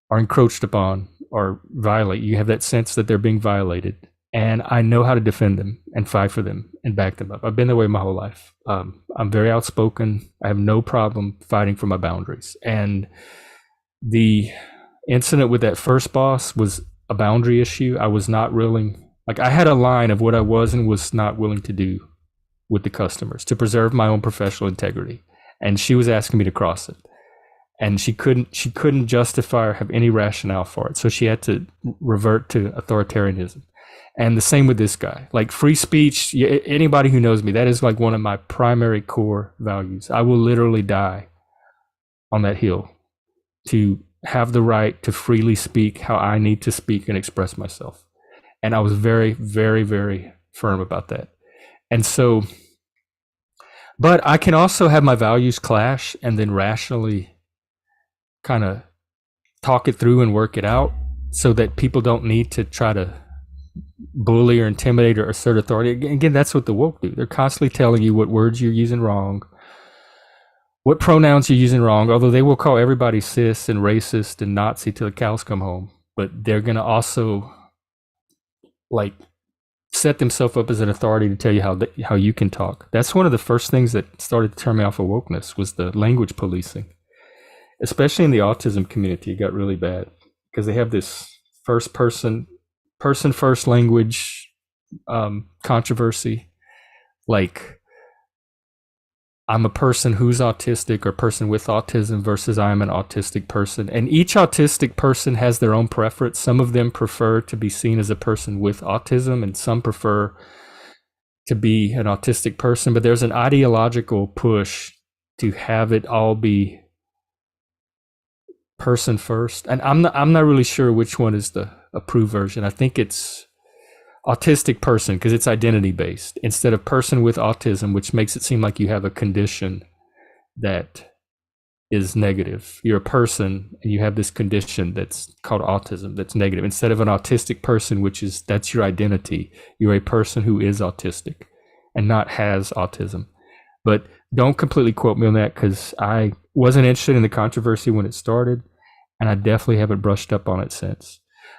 or encroached upon or violate. You have that sense that they're being violated. And I know how to defend them and fight for them and back them up. I've been that way my whole life. I'm very outspoken. I have no problem fighting for my boundaries. And the incident with that first boss was a boundary issue. I was not willing, like I had a line of what I was and was not willing to do with the customers to preserve my own professional integrity. And she was asking me to cross it. And she couldn't justify or have any rationale for it. So she had to revert to authoritarianism. And the same with this guy, like free speech. Anybody who knows me, that is like one of my primary core values. I will literally die on that hill to have the right to freely speak how I need to speak and express myself. And I was very, very, very firm about that. And so, but I can also have my values clash and then rationally kind of talk it through and work it out so that people don't need to try to bully or intimidate or assert authority. Again, that's what the woke do. They're constantly telling you what words you're using wrong, what pronouns you're using wrong, although they will call everybody cis and racist and Nazi till the cows come home. But they're going to also like set themselves up as an authority to tell you how you can talk. That's one of the first things that started to turn me off of wokeness was the language policing, especially in the autism community. It got really bad because they have this person first language controversy. Like I'm a person who's autistic or person with autism versus I'm an autistic person. And each autistic person has their own preference. Some of them prefer to be seen as a person with autism and some prefer to be an autistic person. But there's an ideological push to have it all be person first. And I'm not really sure which one is the approved version. I think it's autistic person because it's identity based instead of person with autism, which makes it seem like you have a condition that is negative. You're a person and you have this condition that's called autism that's negative instead of an autistic person, that's your identity. You're a person who is autistic and not has autism. But don't completely quote me on that because I wasn't interested in the controversy when it started and I definitely haven't brushed up on it since.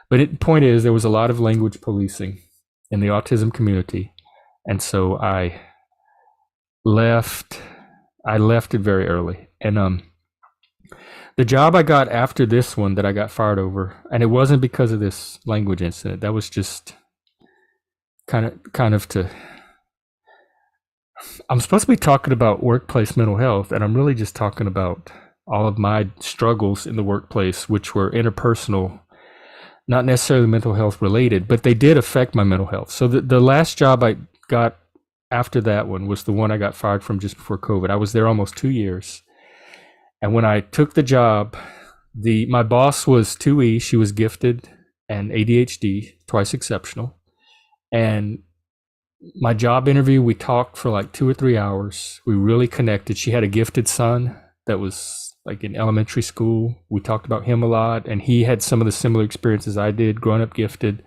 But the point is, there was a lot of language policing in the autism community, and so left. I left it very early, and the job I got after this one that I got fired over, and it wasn't because of this language incident. That was just kind of to. I'm supposed to be talking about workplace mental health, and I'm really just talking about all of my struggles in the workplace, which were interpersonal, not necessarily mental health related, but they did affect my mental health. So the last job I got after that one was the one I got fired from just before COVID. I was there almost 2 years. And when I took the job, my boss was 2E. She was gifted and ADHD, twice exceptional. And my job interview, we talked for like 2 or 3 hours. We really connected. She had a gifted son that was like in elementary school. We talked about him a lot, and he had some of the similar experiences I did growing up gifted.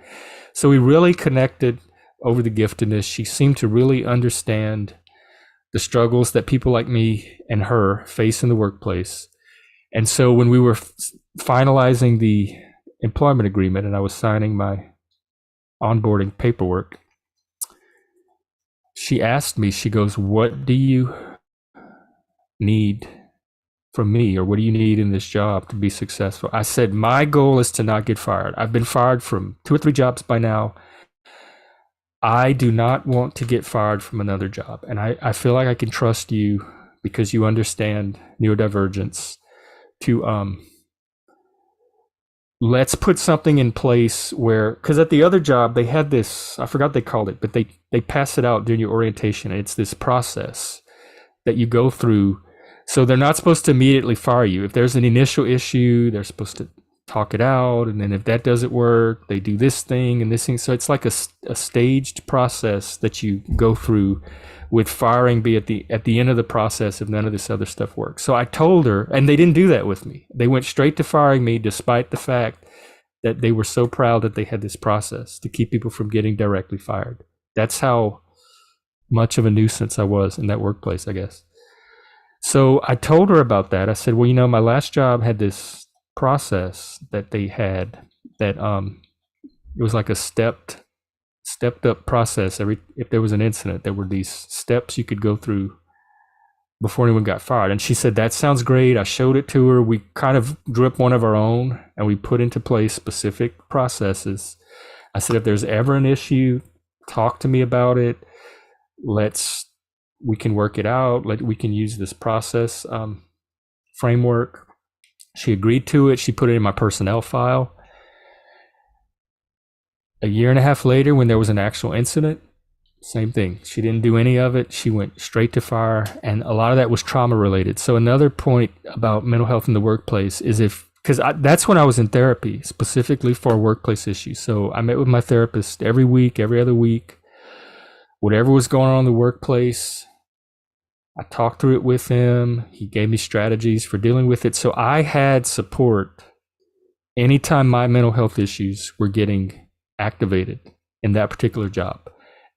So we really connected over the giftedness. She seemed to really understand the struggles that people like me and her face in the workplace. And so when we were finalizing the employment agreement and I was signing my onboarding paperwork, she asked me, she goes, "What do you need from me, or what do you need in this job to be successful?" I said, "My goal is to not get fired. I've been fired from 2 or 3 jobs by now. I do not want to get fired from another job. And I feel like I can trust you because you understand neurodivergence to let's put something in place where, because at the other job they had this, I forgot what they called it, but they pass it out during your orientation. It's this process that you go through. So they're not supposed to immediately fire you. If there's an initial issue, they're supposed to talk it out, and then if that doesn't work, they do this thing and this thing. So it's like a staged process that you go through, with firing be at the end of the process if none of this other stuff works. So I told her, and they didn't do that with me. They went straight to firing me, despite the fact that they were so proud that they had this process to keep people from getting directly fired. That's how much of a nuisance I was in that workplace, I guess. So I told her about that. I said, well, my last job had this process that they had that it was like a stepped up process. If there was an incident, there were these steps you could go through before anyone got fired. And she said, that sounds great. I showed it to her. We kind of drew up one of our own, and we put into place specific processes. I said, if there's ever an issue, talk to me about it. We can work it out. We can use this process framework. She agreed to it. She put it in my personnel file. A year and a half later, when there was an actual incident, same thing. She didn't do any of it. She went straight to fire, and a lot of that was trauma related. So another point about mental health in the workplace is because that's when I was in therapy, specifically for workplace issues. So I met with my therapist every week, every other week, whatever was going on in the workplace. I talked through it with him. He gave me strategies for dealing with it. So I had support anytime my mental health issues were getting activated in that particular job.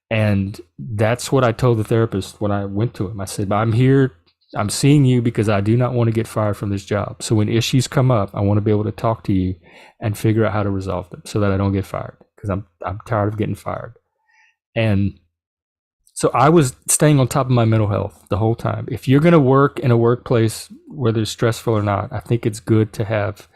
And that's what I told the therapist when I went to him. I said, I'm here, I'm seeing you because I do not want to get fired from this job. So when issues come up, I want to be able to talk to you and figure out how to resolve them so that I don't get fired, because I'm tired of getting fired. And so I was staying on top of my mental health the whole time. If you're going to work in a workplace, whether it's stressful or not, I think it's good to have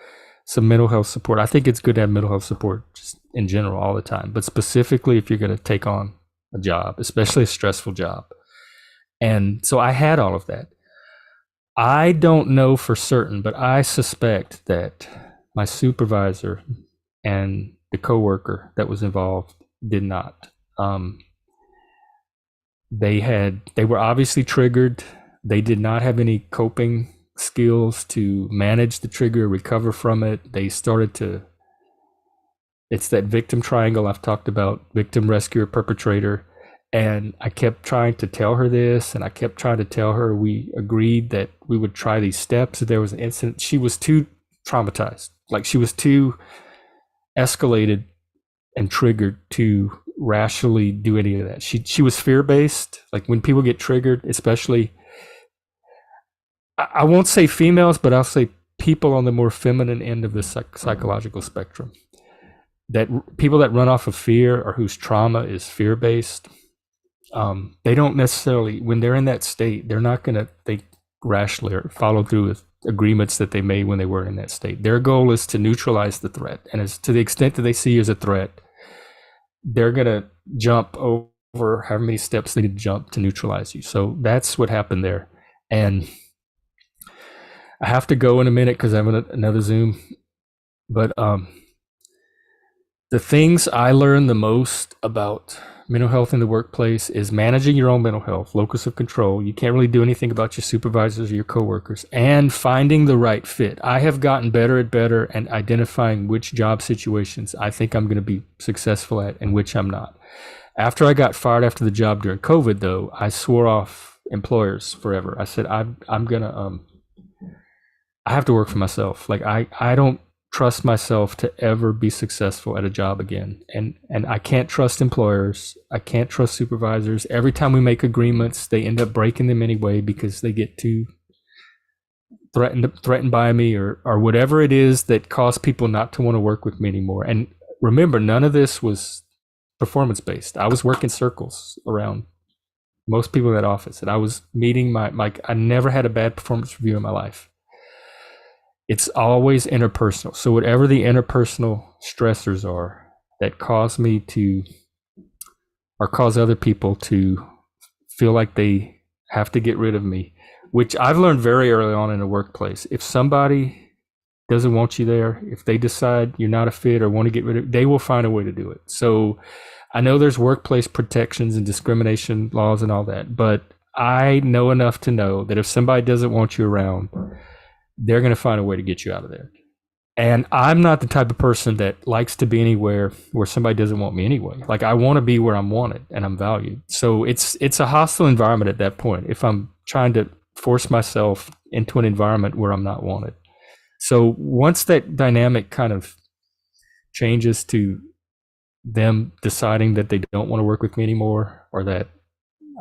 some mental health support. I think it's good to have mental health support just in general all the time, but specifically if you're going to take on a job, especially a stressful job. And so I had all of that. I don't know for certain, but I suspect that my supervisor and the coworker that was involved did not. They were obviously triggered. They did not have any coping skills to manage the trigger, recover from it. They started to, it's that victim triangle I've talked about, victim, rescuer, perpetrator. And I kept trying to tell her this, and I kept trying to tell her we agreed that we would try these steps if there was an incident. She was too traumatized. Like, she was too escalated and triggered to rationally do any of that. She was fear-based. Like, when people get triggered, especially, I won't say females, but I'll say people on the more feminine end of the psychological spectrum. that people that run off of fear or whose trauma is fear based, they don't necessarily, when they're in that state, they're not going to think rationally or follow through with agreements that they made when they were in that state. Their goal is to neutralize the threat. And as to the extent that they see you as a threat, they're going to jump over however many steps they need to jump to neutralize you. So that's what happened there. And I have to go in a minute because I have another Zoom. But the things I learned the most about mental health in the workplace is managing your own mental health, locus of control. You can't really do anything about your supervisors or your coworkers, and finding the right fit. I have gotten better at identifying which job situations I think I'm going to be successful at and which I'm not. After I got fired after the job during COVID, though, I swore off employers forever. I said, I'm going to, I have to work for myself. Like I don't trust myself to ever be successful at a job again. And I can't trust employers. I can't trust supervisors. Every time we make agreements, they end up breaking them anyway because they get too threatened by me or whatever it is that caused people not to want to work with me anymore. And remember, none of this was performance based. I was working circles around most people in that office, and I was meeting I never had a bad performance review in my life. It's always interpersonal. So whatever the interpersonal stressors are that cause me to, or cause other people to feel like they have to get rid of me, which I've learned very early on in the workplace. If somebody doesn't want you there, if they decide you're not a fit or want to get rid of you, they will find a way to do it. So I know there's workplace protections and discrimination laws and all that, but I know enough to know that if somebody doesn't want you around, they're going to find a way to get you out of there. And I'm not the type of person that likes to be anywhere where somebody doesn't want me anyway. Like I want to be where I'm wanted and I'm valued. So it's a hostile environment at that point if I'm trying to force myself into an environment where I'm not wanted. So once that dynamic kind of changes to them deciding that they don't want to work with me anymore, or that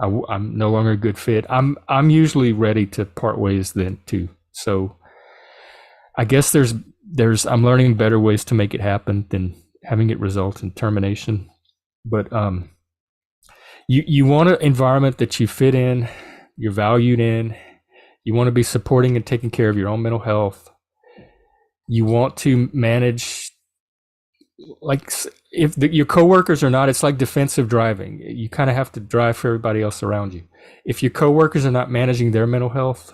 I'm no longer a good fit, I'm usually ready to part ways then too. So I guess I'm learning better ways to make it happen than having it result in termination. But you want an environment that you fit in, you're valued in. You want to be supporting and taking care of your own mental health. You want to manage, like if your coworkers are not, it's like defensive driving. You kind of have to drive for everybody else around you. If your coworkers are not managing their mental health,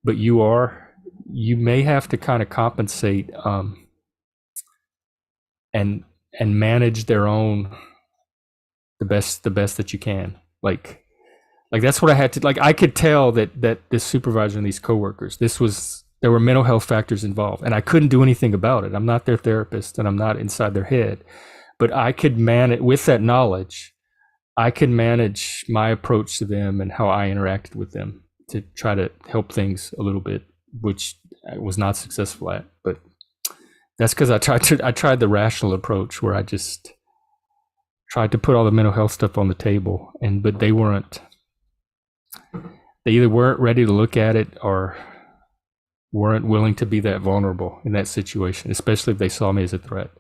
but you are, you may have to kind of compensate and manage their own the best that you can. Like that's what I had to, like I could tell that this supervisor and these coworkers, there were mental health factors involved, and I couldn't do anything about it. I'm not their therapist and I'm not inside their head, but I could manage with that knowledge. I could manage my approach to them and how I interacted with them to try to help things a little bit, which I was not successful at. But that's because I tried the rational approach where I just tried to put all the mental health stuff on the table, but they either weren't ready to look at it or weren't willing to be that vulnerable in that situation, especially if they saw me as a threat.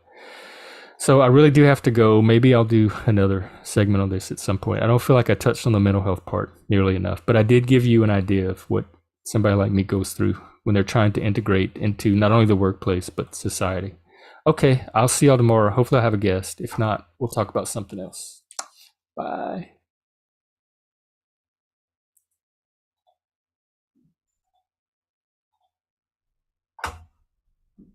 So I really do have to go. Maybe I'll do another segment on this at some point. I don't feel like I touched on the mental health part nearly enough, but I did give you an idea of what somebody like me goes through when they're trying to integrate into not only the workplace, but society. Okay, I'll see y'all tomorrow. Hopefully I have a guest. If not, we'll talk about something else. Bye.